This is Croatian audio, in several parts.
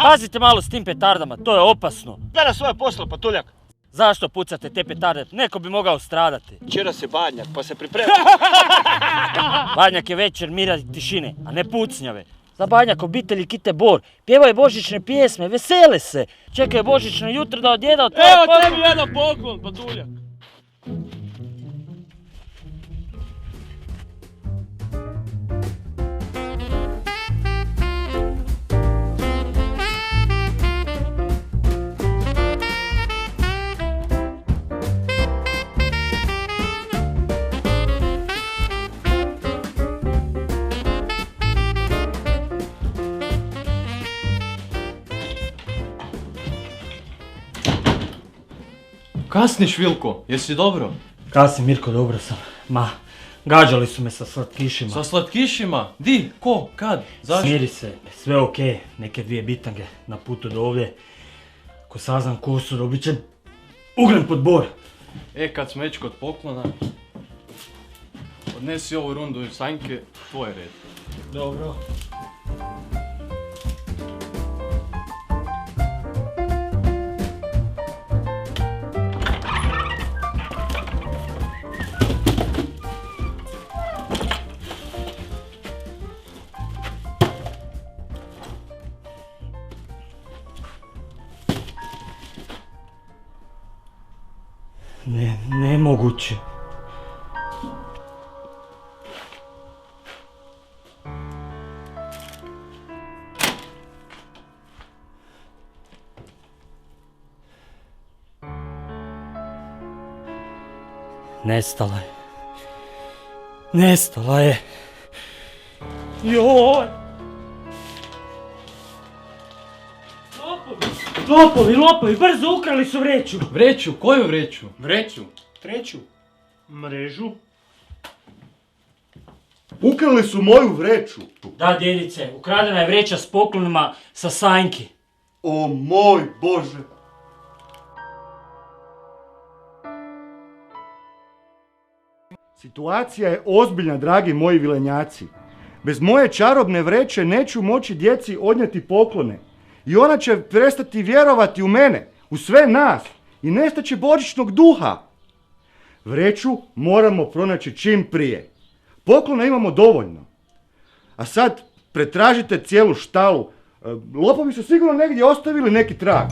Pazite malo s tim petardama, to je opasno. Gleda svoje posla, patuljak. Zašto pucate te petarde? Neko bi mogao stradati. Včera se badnjak, pa se priprema. Badnjak je večer mira i tišine, a ne pucnjave. Za badnjak obitelji kite Bor, pjevaju božićne pjesme, vesele se. Čekaju božićno jutro da od djeda od Evo tebi jedan poklon, patuljak. Kasniš, Vilko, jesi dobro? Kasni, Mirko, dobro sam. Ma, gađali su me sa slatkišima. Sa slatkišima? Di? Ko? Kad? Zašto? Smiri se, sve okej. Neke 2 bitange na putu do ovdje. Ko saznam ko su, dobit će ugljen pod Bor. Kad smo već kod poklona, odnesi ovu rundu Sanjke, tvoj red. Dobro. Nemoguće. Nestala je. Nestala je. Joj! Lopovi, brzo ukrali su vreću. Vreću? Koju vreću? Vreću. Treću. Mrežu? Ukrali su moju vreću. Da, djedice, ukradena je vreća s poklonima sa Sanjki. O moj Bože. Situacija je ozbiljna, dragi moji vilenjaci. Bez moje čarobne vreće neću moći djeci odnijeti poklone. I ona će prestati vjerovati u mene, u sve nas. I nestaće božićnog duha. Vreću moramo pronaći čim prije. Poklona imamo dovoljno. A sad pretražite cijelu štalu. Lopovi su sigurno negdje ostavili neki trag.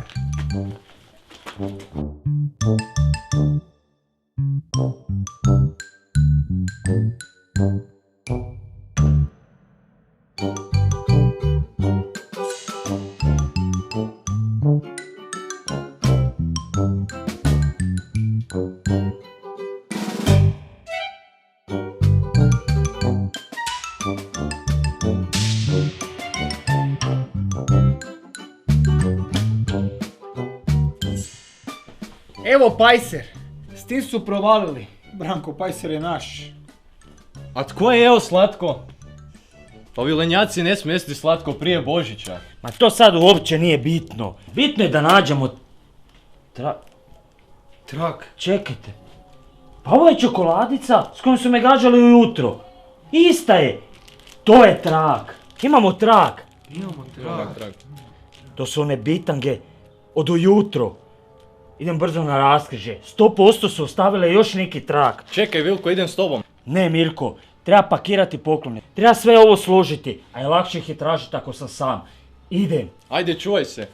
Evo Pajser, s tim su provalili. Branko Pajser je naš. A tko je jeo slatko? Pa vilenjaci ne smiju jesti slatko prije Božića. Ma to sad uopće nije bitno. Bitno je da nađemo... Trak. Čekajte. Pa ovo je čokoladica s kojom su me gađali ujutro. Ista je. To je trak. Imamo trak. Trak. To su one bitange od ujutro. Idem brzo na raskrižje. 100% su ostavile još neki trak. Čekaj, Vilko, idem s tobom. Ne, Mirko. Treba pakirati poklone. Treba sve ovo složiti. A je lakše ih je tražiti ako sam sam. Idem. Ajde, čuvaj se.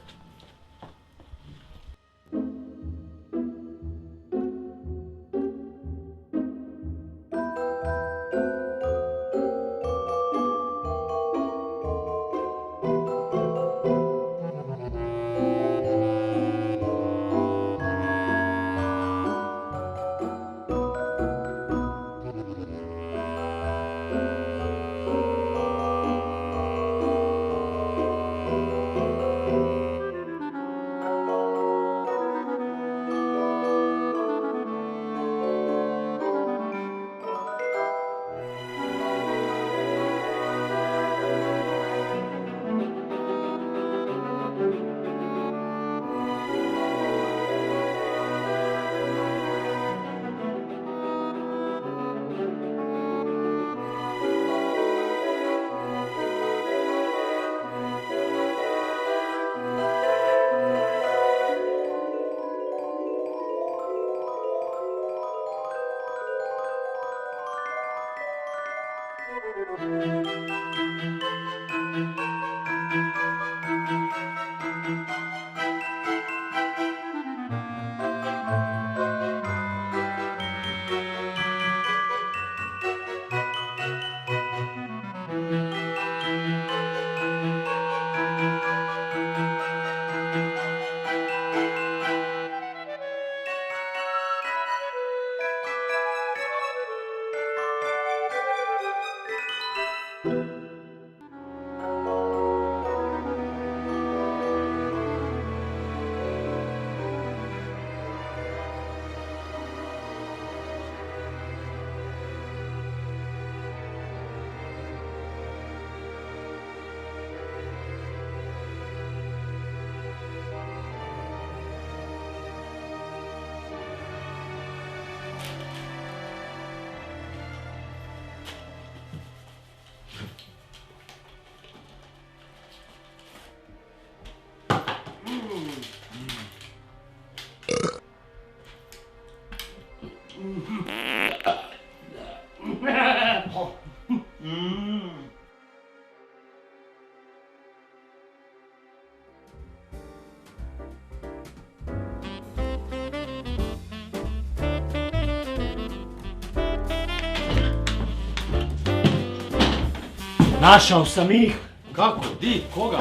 Našao sam ih. Kako? Di? Koga?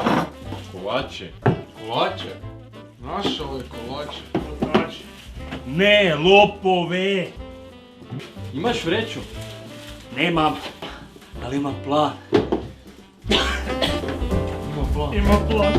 Kolače. Kolače? Našao je kolače. Ne, lopove. Imaš vreću? Nemam, ali imam plan. Ima plan. Imam plan.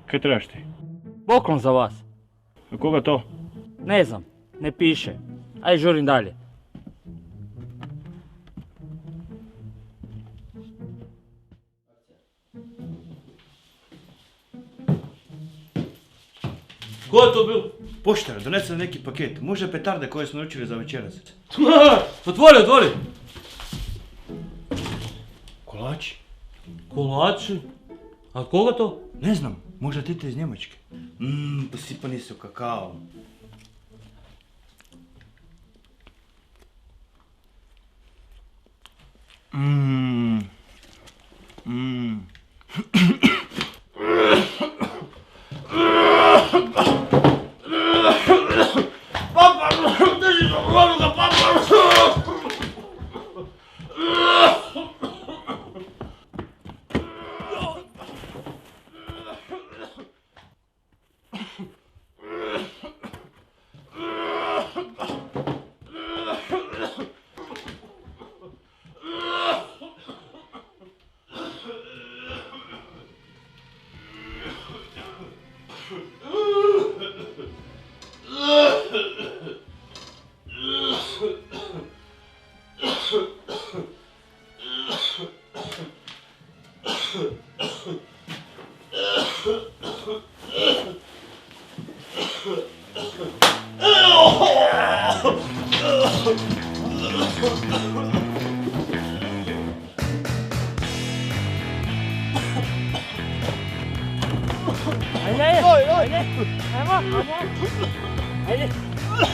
Kaj trebaš ti? Poklon za vas. A koga to? Ne znam, ne piše. Aj žurim dalje. Ko je to bil? Poštar, donese neki paket. Može petarde koje smo učili za večerac. Otvori, otvori! Kolači? Kolači? A od koga to? Ne znam, možda tete iz Njemačke. Posipani su kakao.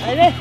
Ajde!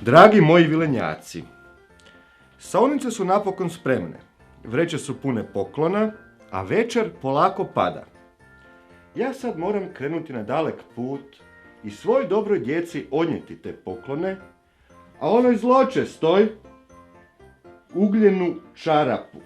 Dragi moji vilenjaci, saonice su napokon spremne, vreće su pune poklona, a večer polako pada. Ja sad moram krenuti na dalek put i svoj dobroj djeci odnijeti te poklone, a onoj zločestoj ugljenu čarapu.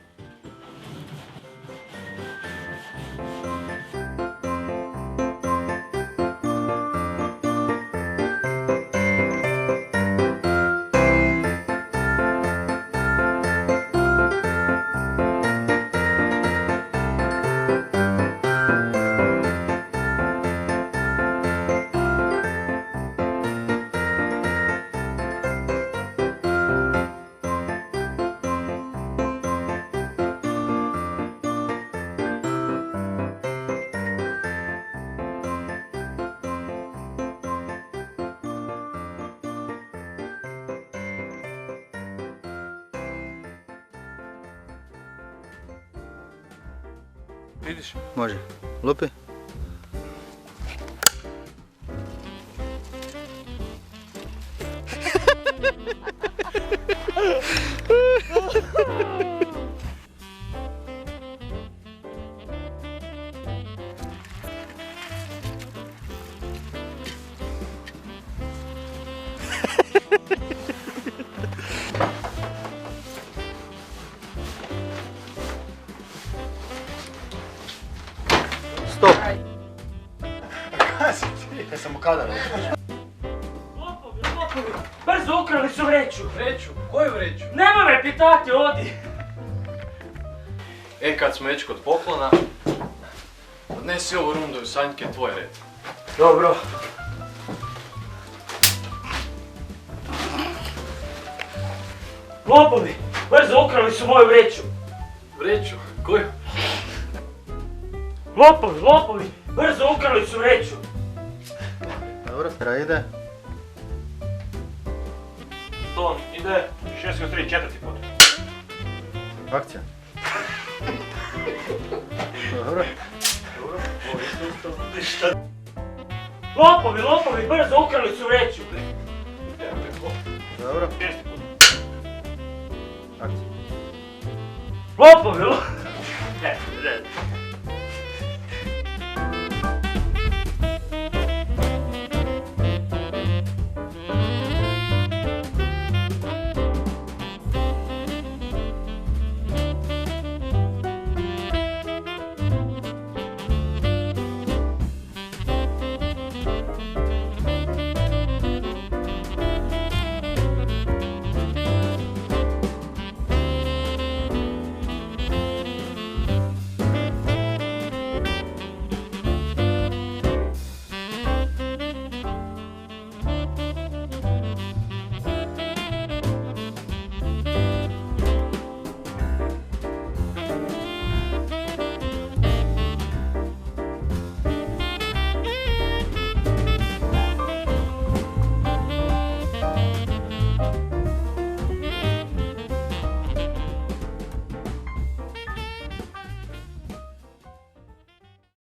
Vidiš? Može. Lupi. Stop. Ja sam u kadaru. Lopovi, lopovi, brzo ukrali su vreću. Vreću? Koju vreću? Nemoj me pitati, odi. Kad smo već kod poklona, odnesi ovu rundu u Sanjke, tvoj red. Dobro. Lopovi, brzo ukrali su moju vreću. Vreću? Koju? Lopovi, lopovi, brzo ukrali su vreću. Dobro, kraj ide. Ton, ide 6/3, četvrti put. Akcija. Dobro. Lopovi, lopovi, brzo ukrali su vreću. Dobro. Šesti put. Akcija. Lopovi, lopovi.